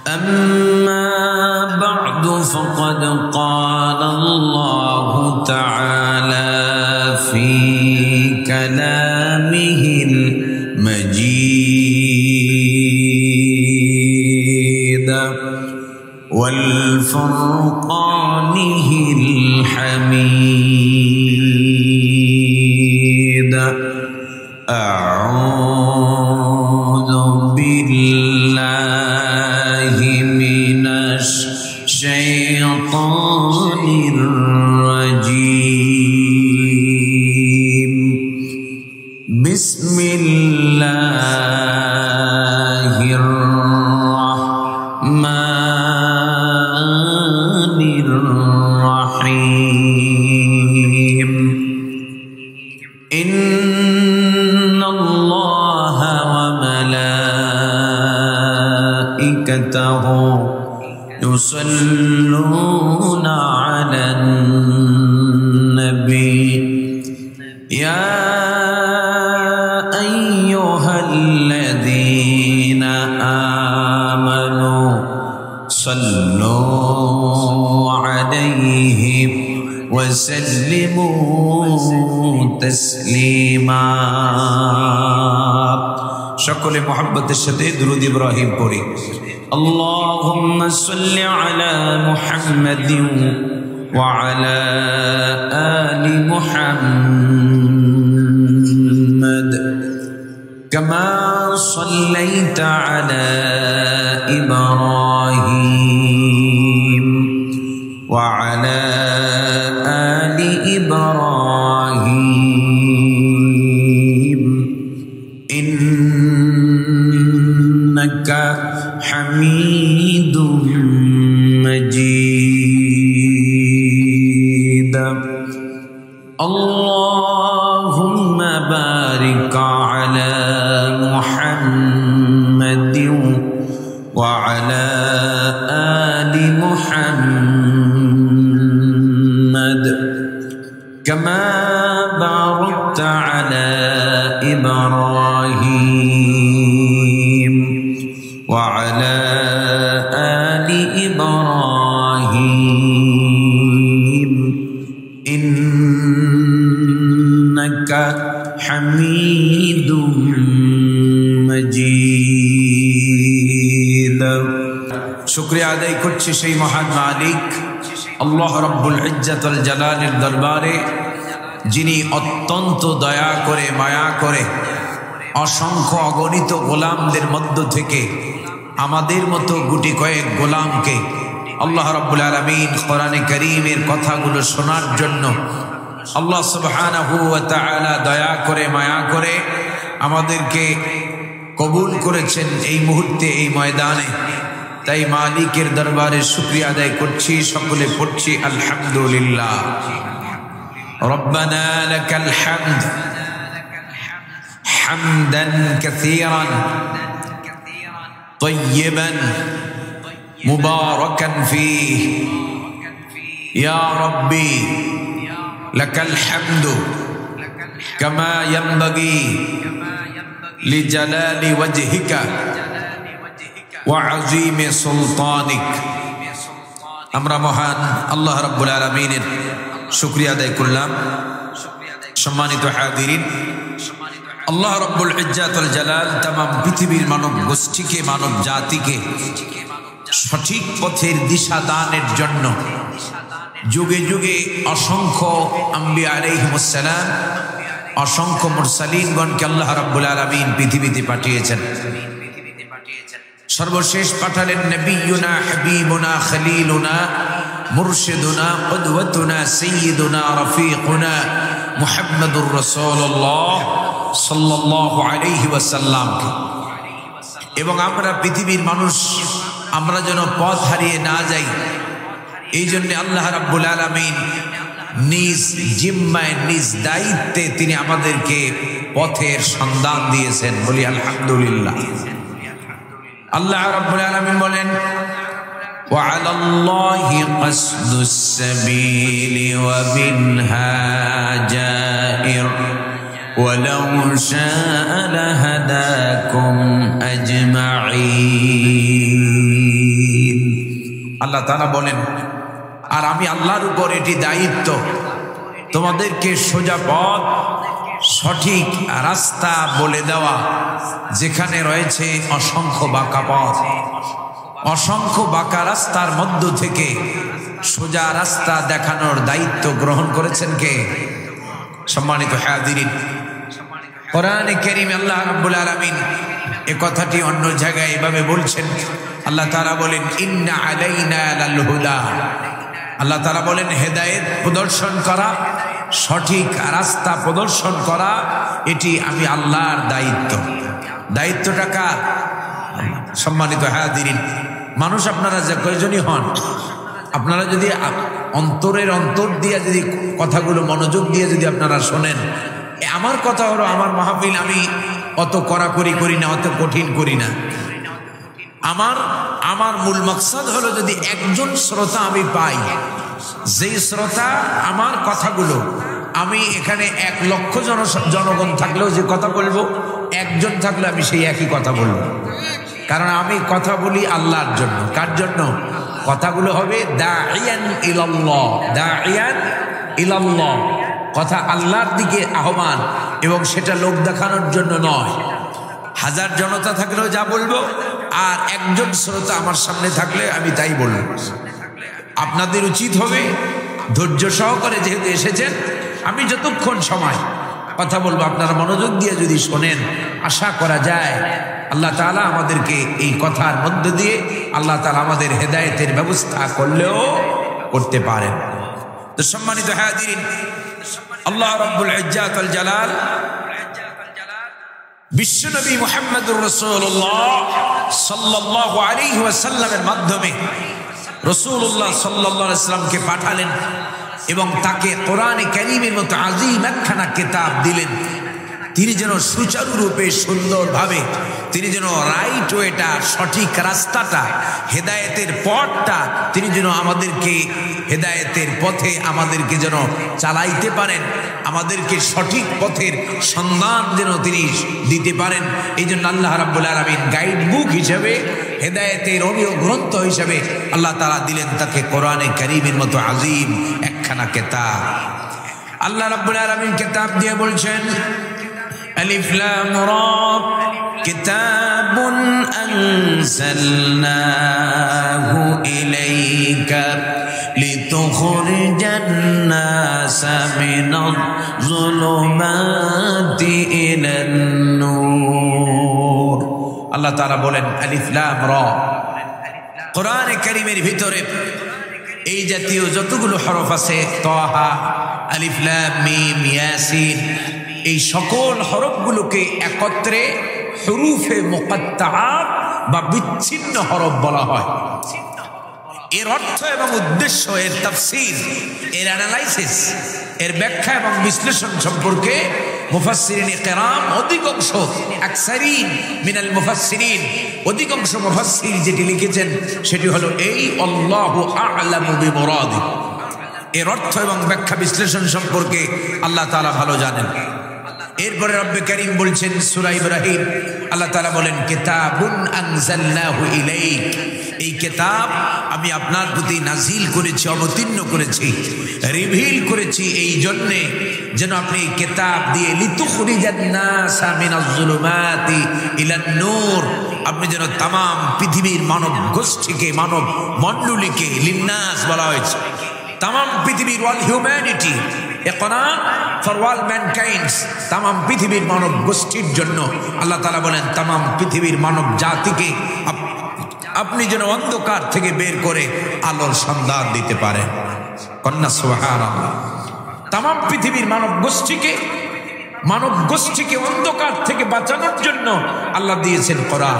أما بعد فقد قال الله تعالى في كلامه المجيد والفرقانه الحميد. أعوذ بالله من الشيطان الرجيم. بسم الله الرحمن الرحيم. إن الله وملائكته يصلون على النبي يا أيها الذين آمنوا صلوا عليه وسلموا تسليما. সকলে মুহাব্বতের সাথে দুরূদ ইব্রাহিম পড়ি। اللهم صل على محمد وعلى آل محمد كما صليت على إبراهيم وعلى آل إبراهيم إنك حميد مجيد. اللهم بارك على محمد وعلى آل محمد كما باركت على إبراهيم وعلى آل إبراهيم إنك حميد مجيد. শুকরিয়া আদায় করছি সেই মহান মালিক আল্লাহ রব্বুল ইজ্জত ওয়াল জালালের দরবারে, যিনি অত্যন্ত দয়া করে মায়া করে অসংখ্য অগণিত গোলামদের মধ্য থেকে আমাদের মতো গুটি কয়েক গোলামকে আল্লাহ রাব্বুল আলামিন কোরআনে কারীমের কথাগুলো শোনার জন্য আল্লাহ সুবহানাহু ওয়া তাআলা দয়া করে মায়া করে আমাদেরকে কবুল করেছেন এই মুহূর্তে এই ময়দানে। তাই মালিকের দরবারে শুকরিয়া আদায় করছি, সকলে পড়ছি আলহামদুলিল্লাহ। রব্বানা লাকাল হামদ হামদান কাসীরান طيبا مباركا فيه يا ربي لك الحمد كما ينبغي لجلال وجهك وعظيم سلطانك. আমরা মহান আল্লাহ রাব্বুল আলামিনের শুকরিয়া আদায় করলাম। সম্মানিত হাজিরিন, আল্লাহ রব্বুল ইজ্জত ওয়াল জালাল तमाम পৃথিবীর মানব গোষ্ঠীকে মানব জাতিকে সঠিক পথের দিশা দানের জন্য যুগে যুগে অসংখ্য আম্বিয়া আলাইহিমুস সালাম অসংখ্য মুরসালিনগণকে আল্লাহ রাব্বুল আলামিন পৃথিবীতে পাঠিয়েছেন। সর্বশেষ পাঠালেন নবিয়ুনা হাবিবুনা খলিলুনা মুরশিদুনা কুদওয়াতুনা সাইয়্যিদুনা রফিকুনা মুহাম্মাদুর রাসূলুল্লাহ সাল্লাল্লাহু আলাইহি ওয়াসাল্লাম। এবং আমরা পৃথিবীর মানুষ আমরা যেন পথ হারিয়ে না যাই, এই জন্য আল্লাহ রাব্বুল আলামিন নিজ জিম্মায় নিজ দায়িত্বে তিনি আমাদেরকে পথের সন্ধান দিয়েছেন। বলি আলহামদুলিল্লাহ। আল্লাহ রাব্বুল আলামিন বলেন وعلى الله قصد السبيل ومنها جائر ولو شاء لهداكم أجمعين আল্লাহ তাআলা বলেন, আর আমি আল্লাহর উপর এটি দায়িত্ব তোমাদেরকে সোজা পথ, সঠিক রাস্তা বলে দেওয়া, যেখানে রয়েছে অসংখ্য বাঁকা পথ। অসংখ্য বাঁকা রাস্তার মধ্য থেকে সোজা রাস্তা দেখানোর দায়িত্ব গ্রহণ করেছেন কে? সম্মানিত হাজিরিন, কোরআনে কারীমে আল্লাহ রাব্বুল আলামিন এই কথাটি অন্য জায়গায় এভাবে বলছেন। আল্লাহ তাআলা বলেন, ইন্না আলাইনা লাল হুদা। আল্লাহ তাআলা বলেন, হেদায়েত প্রদর্শন করা, সঠিক রাস্তা প্রদর্শন করা, এটি আমি আল্লাহর দায়িত্ব। দায়িত্বটা কার? সম্মানিত হাজিরিন, মানুষ আপনারা যে কয়জনই হন, আপনারা যদি অন্তরের অন্তর দিয়ে যদি কথাগুলো মনোযোগ দিয়ে যদি আপনারা শোনেন, আমার কথা হলো, আমার মাহফিল আমি অত কড়াকড়ি করি না, অত কঠিন করি না। আমার মূল মকসদ হলো যদি একজন শ্রোতা আমি পাই, যেই শ্রোতা আমার কথাগুলো, আমি এখানে 1 লক্ষ জনগণ থাকলেও যে কথা বলবো, একজন থাকলে আমি সেই একই কথা বলবো। কারণ আমি কথা বলি আল্লাহর জন্য। কার জন্য? কথাগুলো হবে দাঈয়ান ইলাল্লাহ, দাঈয়ান ইলাল্লাহ, কথা আল্লাহর দিকে আহ্বান, এবং সেটা লোক দেখানোর জন্য নয়। 1000 জনতা থাকলেও যা বলবো, আর একজন শ্রোতা আমার সামনে থাকলে আমি তাই বলবো। আপনাদের উচিত হবে ধৈর্য সহকারে, যেহেতু এসেছেন, আমি যতক্ষণ সময় কথা বলবো আপনারা মনোযোগ দিয়ে যদি শোনেন, আশা করা যায় আল্লাহ তাআলা আমাদেরকে এই কথার মধ্য দিয়ে আল্লাহ তাআলা আমাদের হেদায়েতের ব্যবস্থা করলেও করতে পারেন। তো সম্মানিত হাজিরিন, আল্লাহ রাব্বুল ইজ্জাত ওয়াল জালাল বিশ্বনবী মুহাম্মদুর রাসূলুল্লাহ সাল্লাল্লাহু আলাইহি ওয়াসাল্লামের মাধ্যমে রাসূলুল্লাহ সাল্লাল্লাহু আলাইহি ওয়াসাল্লামকে পাঠালেন এবং তাকে কোরআনে কারীমের মতো আযীম একখানা কিতাব দিলেন। তিনি যেন সুচারুরূপে, সুন্দরভাবে, তিনি যেন রাইট ওয়েটা, সঠিক রাস্তাটা, হেদায়েতের পথটা তিনি যেন আমাদেরকে হেদায়েতের পথে আমাদেরকে যেন চালাইতে পারেন, আমাদেরকে সঠিক পথের সন্ধান যেন তিনি দিতে পারেন। এই জন্য আল্লাহ রাব্বুল আলামিন গাইড বুক হিসেবে, হেদায়েতের অমীয় গ্রন্থ হিসেবে আল্লাহ তাআলা দিলেন তাকে কোরআনে কারীমের মতো আযীম একখানা কিতাব। আল্লাহ রাব্বুল আলামিন কিতাব দিয়ে বলছেন, ألف لام را كتاب أنزلناه إليك لتخرج الناس من الظلمات إلى النور। আল্লাহ তাআলা বলেন, আলিফ লাম রা। কোরআনে কারীমের ভিতরে এই জাতীয় যতগুলো হরফ আছে, তাহা, আলিফ লাম মিম, ইয়াসিন, এই সকল হরফগুলোকে একত্রে হুরুফে মুকাত্তাআত বা বিচ্ছিন্ন হরফ বলা হয়। এর অর্থ এবং উদ্দেশ্য, এর তাফসীর, এর অ্যানালাইসিস, এর ব্যাখ্যা এবং বিশ্লেষণ সম্পর্কে মুফাসসিরিনে কেরাম অধিকাংশ, আকসারিন মিনাল মুফাসসিরিন, অধিকাংশ মুফাসসির যেটি লিখেছেন সেটি হলো এই, আল্লাহু আ'লামু বিমুরাদি। এর অর্থ এবং ব্যাখ্যা বিশ্লেষণ সম্পর্কে আল্লাহ তাআলা ভালো জানেন। এরপরে রব্বে কারীম বলছেন সূরা ইব্রাহিম, আল্লাহ তাআলা বলেন, কিতাবুন আনজালনাহু ইলাইক, এই কিতাব আমি আপনার প্রতি নাজিল করেছি, অবতীর্ণ করেছি, রিভিল করেছি এই জন্যে যেন আপনি এই কিতাব দিয়ে লিতুখরিজান নাসা মিনাজ যুলুমাতি ইলান নূর, আপনি যেন তাম পৃথিবীর মানব গোষ্ঠীকে, মানব মণ্ডলীকে, লিন্নাস বলা হয়েছে, তাম পৃথিবীর ওয়াল humanity, a Quran for all mankinds, তাম পৃথিবীর মানব গোষ্ঠীর জন্য আল্লাহ তাআলা বলেন তাম পৃথিবীর মানব জাতিকে আপনি যেন অন্ধকার থেকে বের করে আলোর সন্ধান দিতে পারেন। কন্যা সুবহানাল্লাহ। তাম পৃথিবীর মানব গোষ্ঠীকে অন্ধকার থেকে বাঁচানোর জন্য আল্লাহ দিয়েছেন কোরআন।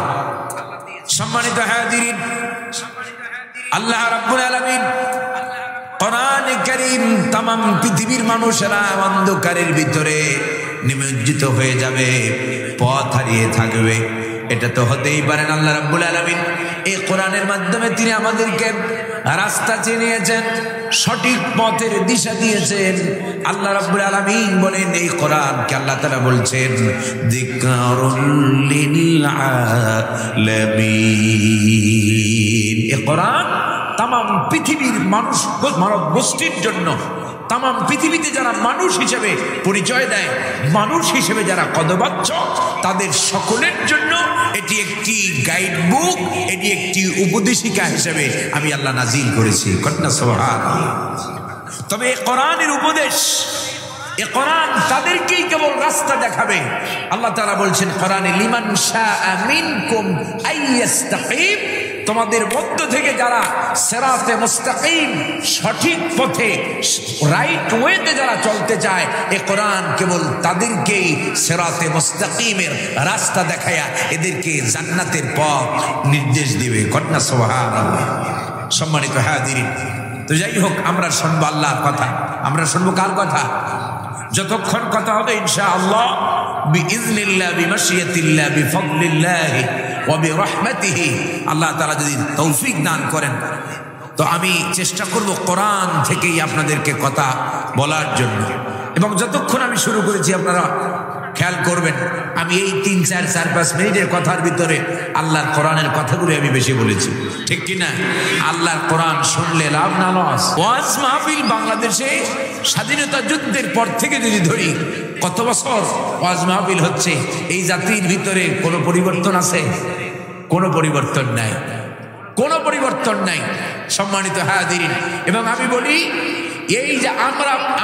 সম্মানিত হাজিরিন, আল্লাহ রাব্বুল আলামিন কোরআনে কারীম তাম পৃথিবীর মানুষেরা অন্ধকারের ভিতরে নিমজ্জিত হয়ে যাবে, পথ হারিয়ে থাকবে, এটা তো হতেই পারে না। আল্লাহ রাব্বুল আলামিন এই কোরআনের মাধ্যমে তিনি আমাদেরকে রাস্তা চিনিয়েছেন, সঠিক পথের দিশা দিয়েছেন। আল্লাহ রাব্বুল আলামিন বলেন, এই কোরআনকে আল্লাহ তাআলা বলছেন যিকরুল লিল আলামিন। এই কোরআন তাম তামাম পৃথিবীর মানুষ, মানব গোষ্ঠীর জন্য, তামাম পৃথিবীতে যারা মানুষ হিসেবে পরিচয় দেয়, মানুষ হিসেবে যারা কদবাচ্য, তাদের সকলের জন্য এটি একটি গাইড বুক, এটি একটি উপদেশিকা হিসেবে আমি আল্লাহ নাজিল করেছি। কন্যা সুবহানাল্লাহ। তবে এ কোরআনের উপদেশ, এ কোরআন তাদেরকেই কেবল রাস্তা দেখাবে। আল্লাহ তাআলা বলছেন কোরআনে, লিমান শাআ মিনকুম আইয়াস্তাকিম, তোমাদের মধ্য থেকে যারা সিরাতে মুস্তাকিম, সঠিক পথে, রাইট ওয়েতে যারা চলতে চায়, এ কোরআন কেবল তাদেরকেই সিরাতে মুস্তাকিমের রাস্তা দেখায়া এদেরকে জান্নাতের পথ নির্দেশ দিবে। কন্যা সুবহানাল্লাহ। সম্মানিত হাজিরিন, তো যাই হোক, আমরা শুনবো আল্লাহর কথা। আমরা শুনবো কার কথা? যতক্ষণ কথা হবে ইনশাআল্লাহ বিইজনিল্লাহ, বিমাশিয়াতিল্লাহ, বিফদলিল্লাহ ওয়া বিরহমাতিহি, আল্লাহ তাআলা যদি তৌফিক দান করেন, তো আমি চেষ্টা করব কোরআন থেকেই আপনাদেরকে কথা বলার জন্য। এবং যতক্ষণ আমি শুরু করেছি আপনারা খেয়াল করবেন, আমি এই 3-4-5 মিনিটের কথার ভিতরে আল্লাহর কোরআনের কথাগুলো আমি বেশি বলেছি, ঠিক কিনা? আল্লাহর কোরআন শুনলে লাভ না লস। ওয়াজ মাহফিল বাংলাদেশে স্বাধীনতা যুদ্ধের পর থেকে যদি ধরি, কত বছর ওয়াজ মাহফিল হচ্ছে। এই জাতির ভিতরে কোনো পরিবর্তন আছে? কোনো পরিবর্তন নাই, কোনো পরিবর্তন নাই। সম্মানিত হাজিরিন, এবং আমি বলি, এই যে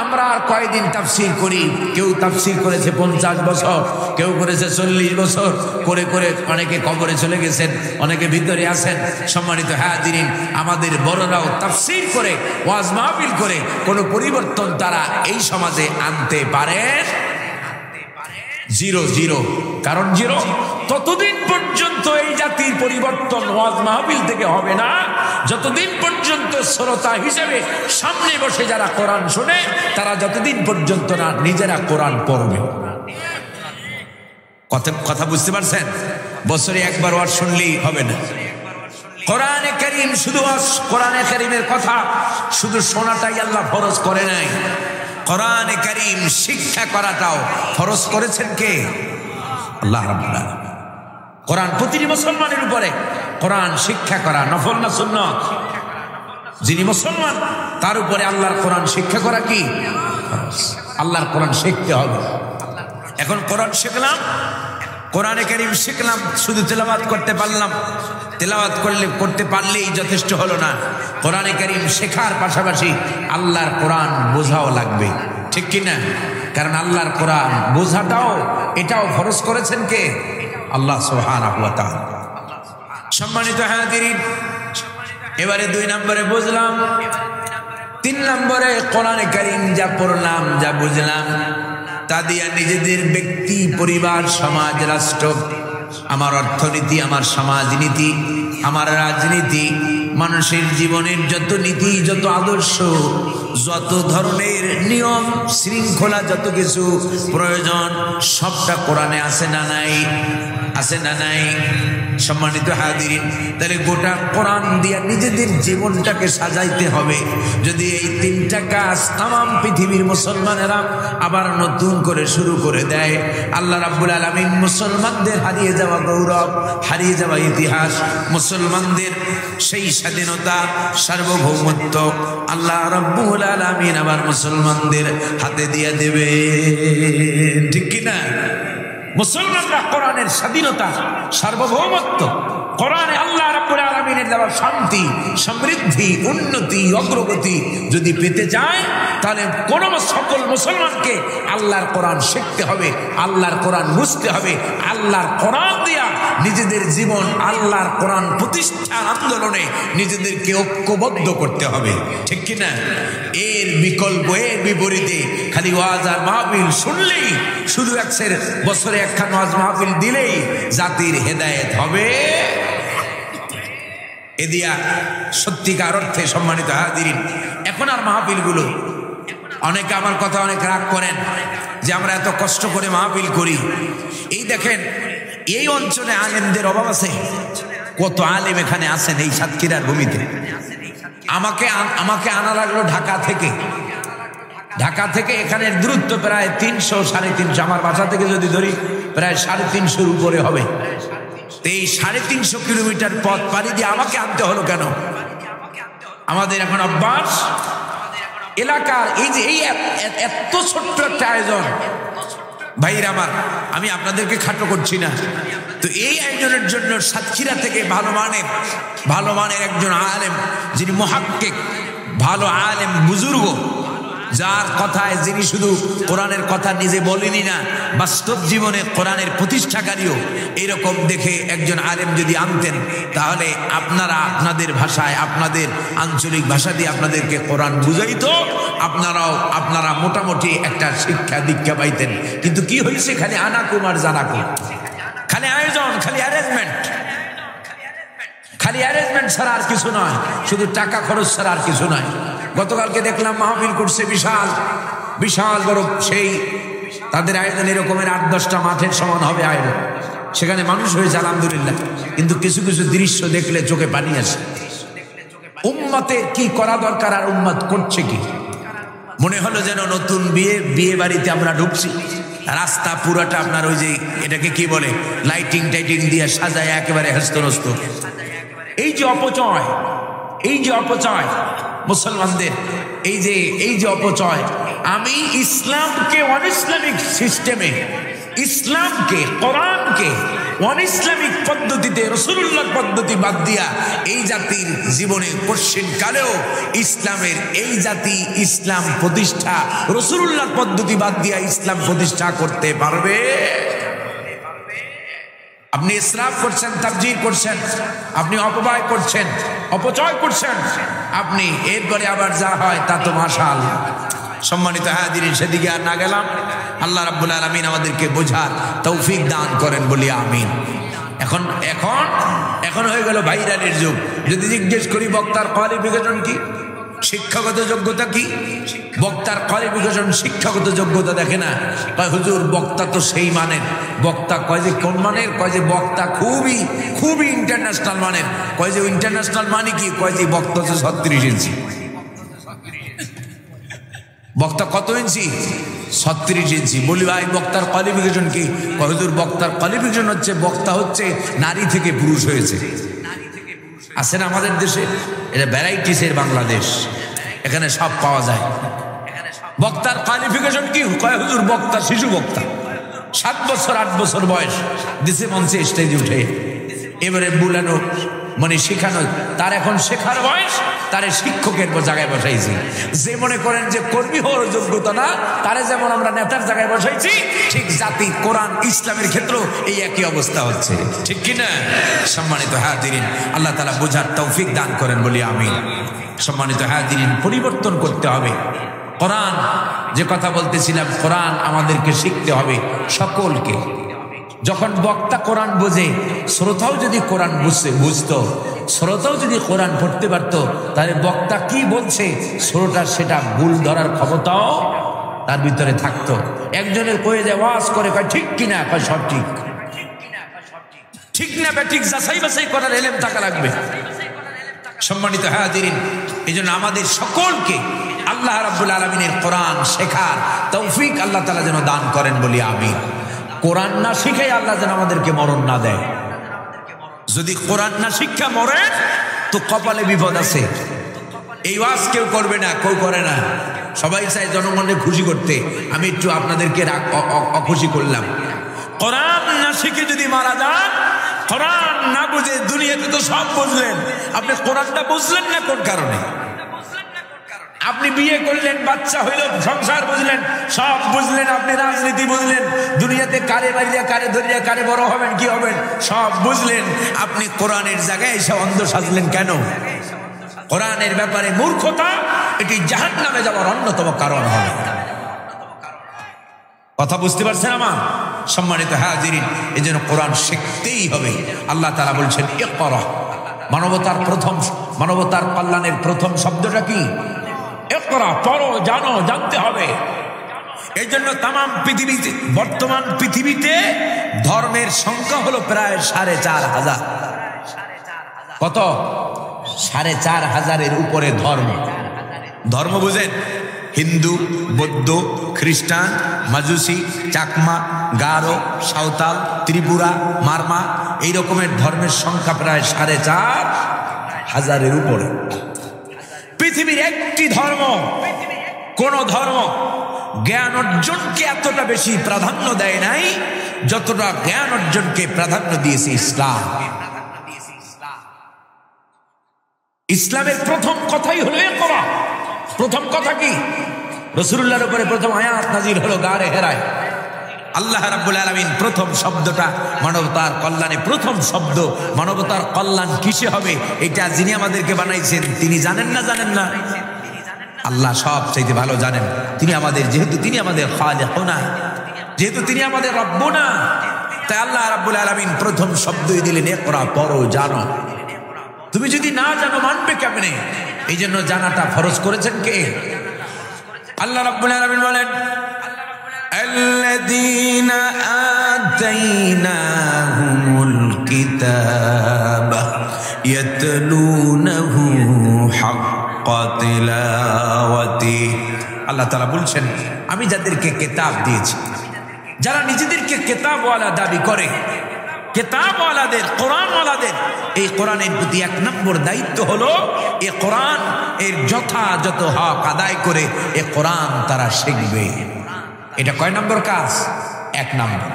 আমরা আর কয়দিন তাফসীর করি, কেউ তাফসীর করেছে 50 বছর, কেউ করেছে 40 বছর, করে করে অনেকে কবরে চলে গেছেন, অনেকে ভিতরে আছেন। সম্মানিত হাজিরিন, আমাদের বড়রাও তাফসীর করে, ওয়াজ মাহফিল করে কোনো পরিবর্তন তারা এই সমাজে আনতে পারে? Zero, zero. কারণ জিরো। ততদিন পর্যন্ত এই জাতির পরিবর্তন ওয়াজ মাহফিল থেকে হবে না, যতদিন পর্যন্ত শ্রোতা হিসেবে সামনে বসে যারা কোরআন শোনে, তারা যতদিন পর্যন্ত না নিজেরা কোরআন পড়বে। কথা বুঝতে পারছেন? বছরে একবার ওয়াজ শুনলেই হবে না। কোরআনে কারীম শুধু কোরআনে কারীমের কথা শুধু শোনাটাই আল্লাহ ফরজ করে নাই, কোরআনে কারীম শিক্ষা করাটাও ফরজ করেছেন কে? আল্লাহ রাব্বুল আলামিন। কোরআন প্রতিটি মুসলমানের উপরে কোরআন শিক্ষা করা নফল না সুন্নাত? যিনি মুসলমান তার উপরে আল্লাহর কোরআন শিক্ষা করা কি ফরজ। আল্লাহর কোরআন শিখতে হবে। এখন কোরআন শিখলাম, কোরআনে কারীম শিখলাম, শুধু তেলাওয়াত করতে পারলাম, তেলাওয়াত করতে পারলেই যথেষ্ট হলো না। কোরআনে কারীম শেখার পাশাপাশি আল্লাহর কোরআন বোঝাও লাগবে, ঠিক কিনা? কারণ আল্লাহর কোরআন বোঝাটাও, এটাও ফরজ করেছেন কে? আল্লাহ সুবহানাহু ওয়া তাআলা। সম্মানিত হাজিরিন, এবারে 2 নম্বরে বুঝলাম। 3 নম্বরে কোরআনে কারীম যা পড়লাম, যা বুঝলাম, তা দিয়া নিজেদের ব্যক্তি, পরিবার, সমাজ, রাষ্ট্র, আমার অর্থনীতি, আমার সমাজনীতি, আমার রাজনীতি, মানুষের জীবনের যত নীতি, যত আদর্শ, যত ধরনের নিয়ম শৃঙ্খলা, যত কিছু প্রয়োজন, সবটা কোরআনে আছে না নাই? আছে না নাই? সম্মানিত হাজিরিন, তাহলে গোটা কোরআন দিয়া নিজেদের জীবনটাকে সাজাইতে হবে। যদি এই 3টা কাজ তামাম পৃথিবীর মুসলমানেরা আবার নতুন করে শুরু করে দেয়, আল্লাহ রাব্বুল আলামিন মুসলমানদের হারিয়ে যাওয়া গৌরব, হারিয়ে যাওয়া ইতিহাস, মুসলমানদের সেই স্বাধীনতা, সার্বভৌমত্ব আল্লাহ রাব্বুল আলামিন আবার মুসলমানদের হাতে দিয়ে দেবে, ঠিক কিনা? মুসলমানরা কোরআনের স্বাধীনতা, সার্বভৌমত্ব, কোরআনে আল্লাহ রাব্বুল আলামিনের দেওয়া শান্তি, সমৃদ্ধি, উন্নতি, অগ্রগতি যদি পেতে চায়, তাহলে সকল মুসলমানকে আল্লাহর কোরআন শিখতে হবে, আল্লাহর কোরআন বুঝতে হবে, আল্লাহর কোরআন দিয়া নিজেদের জীবন আল্লাহর কোরআন প্রতিষ্ঠার আন্দোলনে নিজেদেরকে ঐক্যবদ্ধ করতে হবে, ঠিক কিনা? এর বিকল্প, এর বিপরীতে খালি ওয়াজ আর মাহফিল শুনলেই, শুধু বছরে একখান ওয়াজ মাহফিল দিলেই জাতির হেদায়েত হবে এ দিয়া সত্যিকার অর্থে সম্মানিত হাজিরিন, এখন আর মাহফিলগুলো, অনেকে আমার কথা অনেক রাগ করেন যে আমরা এত কষ্ট করে মাহফিল করি। এই দেখেন, এই অঞ্চলে আলেমদের অভাব আছে। কত আলেম এখানে আছেন এই সাতক্ষীরার ভূমিতে। আমাকে আনা লাগলো ঢাকা থেকে এখানের দূরত্ব প্রায় 300-350, আমার বাসা থেকে যদি ধরি প্রায় 350 উপরে হবে। এই 350 কিলোমিটার পথ পাড়ি দিয়ে আমাকে আনতে হলো কেন? আমাদের এখন অভ্যাস এলাকার এই যে এই এত ছোট্ট একটা আয়োজন, ভাইরা আমার, আমি আপনাদেরকে খাটো করছি না, তো এই আয়োজনের জন্য সাতক্ষীরা থেকে ভালো মানের একজন আলেম, যিনি মুহাক্কিক, ভালো আলেম, বুজুর্গ, যার কথায় যিনি শুধু কোরআনের কথা নিজে বলেনি না, বাস্তব জীবনে কোরআনের প্রতিষ্ঠাকারীও, এরকম দেখে একজন আলেম যদি আনতেন, তাহলে আপনারা আপনাদের ভাষায়, আপনাদের আঞ্চলিক ভাষা দিয়ে আপনাদেরকে কোরআন বুঝাইতো, আপনারা মোটামুটি একটা শিক্ষা দীক্ষা পাইতেন। কিন্তু কি হয়েছে? খালি আনাকুম আর জানাকুম, খালি আয়োজন, খালি অ্যারেঞ্জমেন্ট ছাড়া আর কিছু নয়, শুধু টাকা খরচ ছাড়া আর কিছু নয়। গতকালকে দেখলাম মাহফিল করছে বিশাল বড়, সেই তাদের আয়োজন এরকমের 8-10টা মাঠের সমান হবে আয়োজন, সেখানে মানুষ হয়েছে আলহামদুলিল্লাহ। কিন্তু কিছু কিছু দৃশ্য দেখলে চোখে পানি আসে। উম্মতের কি করা দরকার আর উম্মত করছে কি? মনে হলো যেন নতুন বিয়ে বাড়িতে আমরা ঢুকছি, রাস্তা পুরাটা আপনার ওই যে এটাকে কি বলে, লাইটিং টাইটিং দিয়ে সাজায় একেবারে হস্তনস্ত। এই যে অপচয় মুসলমানদের, এই যে অপচয়, আমি ইসলামকে অনইসলামিক সিস্টেমে, ইসলামকে, কোরআনকে অনইসলামিক পদ্ধতিতে, রাসূলুল্লাহর পদ্ধতি বাদ দিয়া এই জাতির জীবনে কোশ্চিন কালেও ইসলামের এই জাতি ইসলাম প্রতিষ্ঠা, রাসূলুল্লাহর পদ্ধতি বাদ দিয়া ইসলাম প্রতিষ্ঠা করতে পারবে? আপনি ইসরাফ করছেন, তাবযীর করছেন, আপনি অপচয় করছেন আপনি, এরপরে আবার যা হয় তা তো মাশাআল্লাহ। সম্মানিত হাজিরিন, সেদিকে আর না গেলাম। আল্লাহ রাব্বুল আলামিন আমাদেরকে বোঝার তৌফিক দান করেন বলি আমিন। এখন হয়ে গেল ভাইরালের যুগ। যদি জিজ্ঞেস করি বক্তার কোয়ালিফিকেশন কি, শিক্ষাগত যোগ্যতা কি, বক্তার কোয়ালিফিকেশন শিক্ষাগত যোগ্যতা দেখে না, কয় হুজুর বক্তা তো সেই মানের বক্তা। কয় যে কোন মানের? কয় যে বক্তা খুবই ইন্টারন্যাশনাল মানের। কয় যে ইন্টারন্যাশনাল মানে কি? কয় যে বক্তা হচ্ছে 36 ইঞ্চি। বক্তা কত ইঞ্চি? 36 ইঞ্চি। বলি ভাই বক্তার কোয়ালিফিকেশন কি? কয় হুজুর বক্তার কোয়ালিফিকেশন হচ্ছে বক্তা হচ্ছে নারী থেকে পুরুষ হয়েছে। আছে না আমাদের দেশে? এটা ভ্যারাইটিসের বাংলাদেশ, এখানে সব পাওয়া যায়। বক্তার কোয়ালিফিকেশন কি? কয় হুজুর বক্তা শিশু বক্তা, 7 বছর 8 বছর বয়স, দিছে মঞ্চে স্টেজে উঠে এবারে বুলানো মানে শেখানো, তার এখন শেখার বয়স, তারে শিক্ষকের জায়গায় বসাইছি। যে মনে করেন যে কর্মী হওয়ার যোগ্যতা না, তারে যেমন আমরা নেতার জায়গায় বসাইছি, ঠিক জাতি কোরআন ইসলামের ক্ষেত্রে এই একই অবস্থা হচ্ছে, ঠিক কিনা? সম্মানিত হাজিরিন, আল্লাহ তাআলা বোঝার তৌফিক দান করেন বলি আমিন। সম্মানিত হাজিরিন, পরিবর্তন করতে হবে। কোরআন, যে কথা বলতেছিলাম, কোরআন আমাদেরকে শিখতে হবে সকলকে। যখন বক্তা কোরআন বোঝে, শ্রোতাও যদি কোরআন বুঝতো, শ্রোতাও যদি কোরআন পড়তে পারতো, তাহলে বক্তা কি বলছে শ্রোতা সেটা ভুল ধরার ক্ষমতাও তার ভিতরে থাকতো। একজনের কয়ে যায় ওয়াজ করে, কয় ঠিক কিনা, কয় সব ঠিক, ঠিক না ঠিক যাচাই বাছাই করার এলেম থাকা লাগবে। সম্মানিত হাজিরিন, এই জন্য আমাদের সকলকে আল্লাহ রাব্বুল আলামিনের কোরআন শেখার তৌফিক আল্লাহ তাআলা যেন দান করেন বলি আমিন। কোরআন না শিখে আল্লাহ যেন আমাদেরকে মরণ না দেয়। যদি কোরআন না শিক্ষা মরে তো কপালে বিপদ আছে। এই ওয়াজ কেউ করবে না, কেউ করে না, সবাই চায় জনগণকে খুশি করতে। আমি একটু আপনাদেরকে অখুশি করলাম। কোরআন না শিখে যদি মারা যান, কোরআন না বুঝে, দুনিয়াতে তো সব বুঝলেন, আপনি কোরআনটা বুঝলেন না কোন কারণে? আপনি বিয়ে করলেন, বাচ্চা হইল, সংসার বুঝলেন, সব বুঝলেন, আপনি রাজনীতি বুঝলেন, দুনিয়াতে কারে বাড়িয়া কারে ধরিয়া কারে বড় হবেন কি হবেন সব বুঝলেন, আপনি কোরআনের জায়গায় এসে অন্ধ সাজলেন কেন? কোরআনের ব্যাপারে মূর্খতা এটি জাহান্নামে যাওয়ার অন্যতম কারণ হবে। কথা বুঝতে পারছেন আমার? সম্মানিত হাজিরিন, এই জন্য কোরআন শিখতেই হবে। আল্লাহ তাআলা বলছেন ইকরা। মানবতার কল্যাণের প্রথম শব্দটা কি? ইকরা, পড়ো, জানো, জানতে হবে। এই জন্য তামাম পৃথিবীতে, বর্তমান পৃথিবীতে ধর্মের সংখ্যা হলো প্রায় 4,500। কত? 4,500-এর উপরে ধর্ম বুঝেন? হিন্দু, বৌদ্ধ, খ্রিস্টান, মাজুসি, চাকমা, গারো, সাঁওতাল, ত্রিপুরা, মারমা, এই রকমের ধর্মের সংখ্যা প্রায় 4,500-এর উপরে। পৃথিবীর একটি ধর্ম, কোন ধর্ম জ্ঞান অর্জনকে এতটা বেশি প্রাধান্য দেয় নাই যতটা জ্ঞান অর্জনকে প্রাধান্য দিয়েছে ইসলাম। ইসলামের প্রথম কথাই হলো ইকরা। প্রথম কথা কি? রাসূলুল্লাহর উপরে প্রথম আয়াত নাযিল হলো গারে হেরায়। আল্লাহ রাব্বুল আলামিন প্রথম শব্দটা মানবতার কল্যাণে, প্রথম শব্দ মানবতার কল্যাণ কিসে হবে এটা যিনি আমাদেরকে বানাইছেন তিনি জানেন না? জানেন না? আল্লাহ সব চাইতে ভালো জানেন। তিনি আমাদের, যেহেতু তিনি আমাদের খালিকুনা, যেহেতু তিনি আমাদের রব্বুনা, তাই আল্লাহ রাব্বুল আলামিন প্রথম শব্দই দিলেন ইকরা, পড়ো, জানো। তুমি যদি না জানো মানবে কেমনে? এই জন্য জানাটা ফরজ করেছেন কে? আল্লাহ রাব্বুল আলামিন বলেন আল্লাযীনা আতাইনাহুমুল কিতাবা ইয়াতলুনাহু হাক্কা তিলাওয়াতি। আল্লাহ তাআলা বলছেন আমি যাদেরকে কিতাব দিয়েছি, যারা নিজেদেরকে কিতাবওয়ালা দাবি করে, কিতাবওয়ালাদের, কোরআনওয়ালাদের এই কোরআনের প্রতি এক নম্বর দায়িত্ব হলো এই কোরআন এর যথাযথ হক আদায় করে এই কোরআন তারা শিখবে। এটা কয় নম্বর কাজ? এক নম্বর।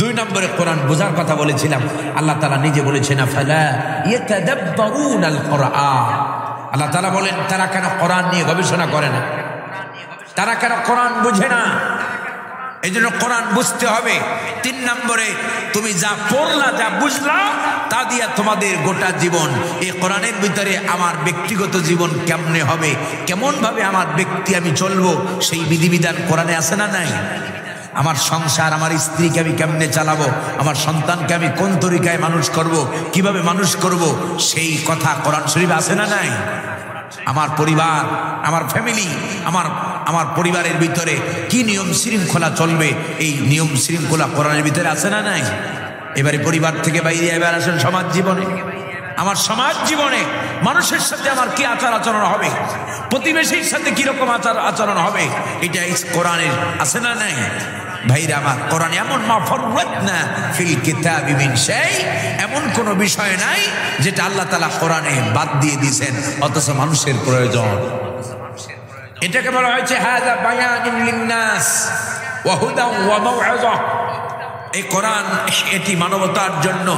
দুই নম্বরে কোরআন বোঝার কথা বলেছিলাম। আল্লাহ তাআলা নিজে বলেছেন আফালা ইয়াতাদাব্বারুনাল কোরআন। আল্লাহ তাআলা বলেন তারা কেন কোরআন নিয়ে গবেষণা করে না? তারা কেন কোরআন বুঝে না? এই জন্য কোরআন বুঝতে হবে। তিন নম্বরে তুমি যা পড়লা, যা বুঝলা, তা দিয়া তোমাদের গোটা জীবন, এই কোরআনের ভিতরে আমার ব্যক্তিগত জীবন কেমনে হবে, কেমন ভাবে আমার ব্যক্তি আমি চলবো, সেই বিধিবিধান কোরআনে আছে না নাই? আমার সংসার, আমার স্ত্রীকে আমি কেমনে চালাবো, আমার সন্তানকে আমি কোন তরিকায় মানুষ করব, কিভাবে মানুষ করব, সেই কথা কোরআন শরীফ আছে না নাই? আমার পরিবার, আমার ফ্যামিলি, আমার পরিবারের ভিতরে কি নিয়ম শৃঙ্খলা চলবে, এই নিয়ম শৃঙ্খলা কোরআনের ভিতরে আছে না নাই? এবারে পরিবার থেকে বাইরে এবার আসেন সমাজ জীবনে। আমার সমাজ জীবনে মানুষের সাথে আমার কি আচার আচরণ হবে, প্রতিবেশীর সাথে কিরকম আচার আচরণ হবে, এটা কোরআনের আছে না নাই? ভাইরা আমার, কোরআন এমন মা ফাররাতনা ফিল কিতাবি মিন শাই, এমন কোন বিষয় নাই যেটা আল্লাহ তাআলা কোরআনে বাদ দিয়ে দিয়েছেন অথচ মানুষের প্রয়োজন। এটাকে বলা হয়েছে হাযা বায়ানুন লিন-নাস ওয়া হুদান ওয়া মাউইযা। এই কোরআন এটি মানবতার জন্য,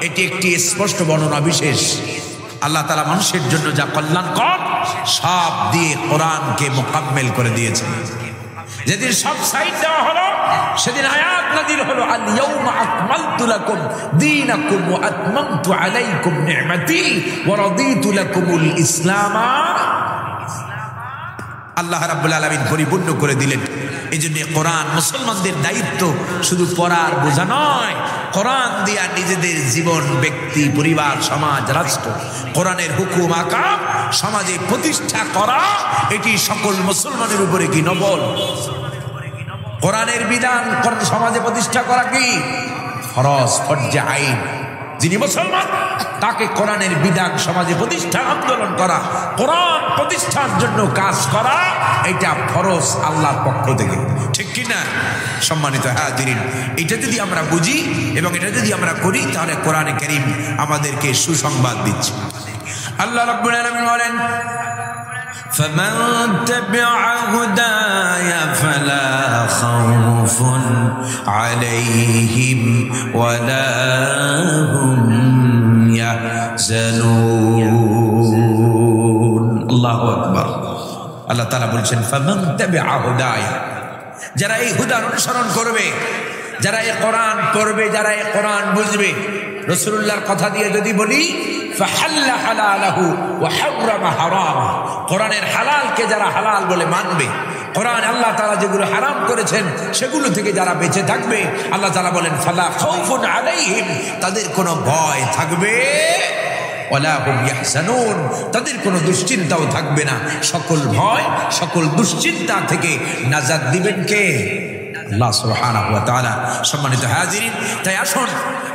এটি একটি স্পষ্ট বর্ণনা বিশেষ। আল্লাহ তাআলা মানুষের জন্য যা কল্যাণকর সব দিয়ে কোরআনকে মোকাম্মেল করে দিয়েছেন। যেদিন সব সাইড দেওয়া হলো সেদিন আয়াত নাযিল হলো আল ইয়াউমা আকমালতু লাকুম দীনাকুম ওয়া আতমামতু আলাইকুম নি'মাতি ওয়া রাদিতু লাকুমুল ইসলামা। আল্লাহ রাব্বুল আলামিন পরিপূর্ণ করে দিলেন। এই জন্য কোরআন মুসলমানদের দায়িত্ব শুধু পড়ার বোঝা নয়, কোরআন দিয়া নিজেদের জীবন, ব্যক্তি, পরিবার, সমাজ, রাষ্ট্র, কোরআনের হুকুম আকাম সমাজে প্রতিষ্ঠা করা, এটি সকল মুসলমানের উপরে কি নবল। কোরআনের বিধান সমাজে প্রতিষ্ঠা করা কি ফরজ, ফরজে আইন। যিনি মুসলমান তাকে কোরআনের বিধান সমাজে প্রতিষ্ঠা, আন্দোলন করা, কোরআন প্রতিষ্ঠার জন্য কাজ করা, এটা ফরজ আল্লাহর পক্ষ থেকে, ঠিক কিনা? সম্মানিত হাজিরিন, এটা যদি আমরা বুঝি এবং এটা যদি আমরা করি তাহলে কোরআনে কারীম আমাদেরকে সুসংবাদ দিচ্ছে। আল্লাহ রাব্বুল আলামিন বলেন فمن تبع هداي فلا خوف عليهم ولا هم يحزنون। আল্লাহু আকবার। আল্লাহ তাআলা বলছেন ফামান তাবিআ হুদায়া, যারা এই হুদার অনুসরণ করবে, যারা এই কোরআন পড়বে, যারা এই কোরআন বুঝবে। রাসূলুল্লাহর কথা দিয়ে যদি বলি ফাহাল্লা হালালাহু ওয়া হারামা হারামা, কোরআনের হালালকে যারা হালাল বলে মানবে, কোরআন আল্লাহ তাআলা যেগুলো হারাম করেছেন সেগুলো থেকে যারা বেঁচে থাকবে, আল্লাহ তাআলা বলেন ফালা খাউফুন আলাইহিম, তাদের কোনো ভয় থাকবে, ওয়ালা হুম ইয়াহজানুন, তাদের কোনো দুশ্চিন্তাও থাকবে না। সকল ভয়, সকল দুশ্চিন্তা থেকে নাজাত দিবেন কে? আল্লাহ সুবহানাহু ওয়া তাআলা। সম্মানিত হাজিরিন, তাই আসুন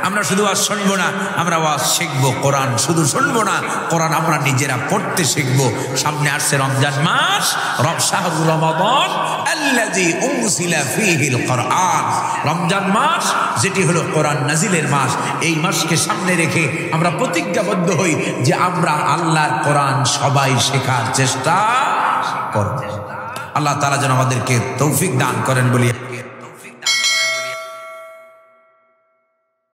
আমরা শুধু ওয়াজ শুনবো না, আমরা ওয়াজ শিখবো। কোরআন শুধু শুনবো না, কোরআন আমরা নিজেরা পড়তে শিখবো। সামনে আসছে রমজান মাস, শাহরু রমাদান আল্লাযী উনজিলা ফীহিল কোরআন। রমজান মাস যেটি হলো কোরআন নাজিলের মাস, এই মাসকে সামনে রেখে আমরা প্রতিজ্ঞাবদ্ধ হই যে আমরা আল্লাহর কোরআন সবাই শেখার চেষ্টা করব। আল্লাহ তাআলা যেন আমাদেরকে তৌফিক দান করেন বলি।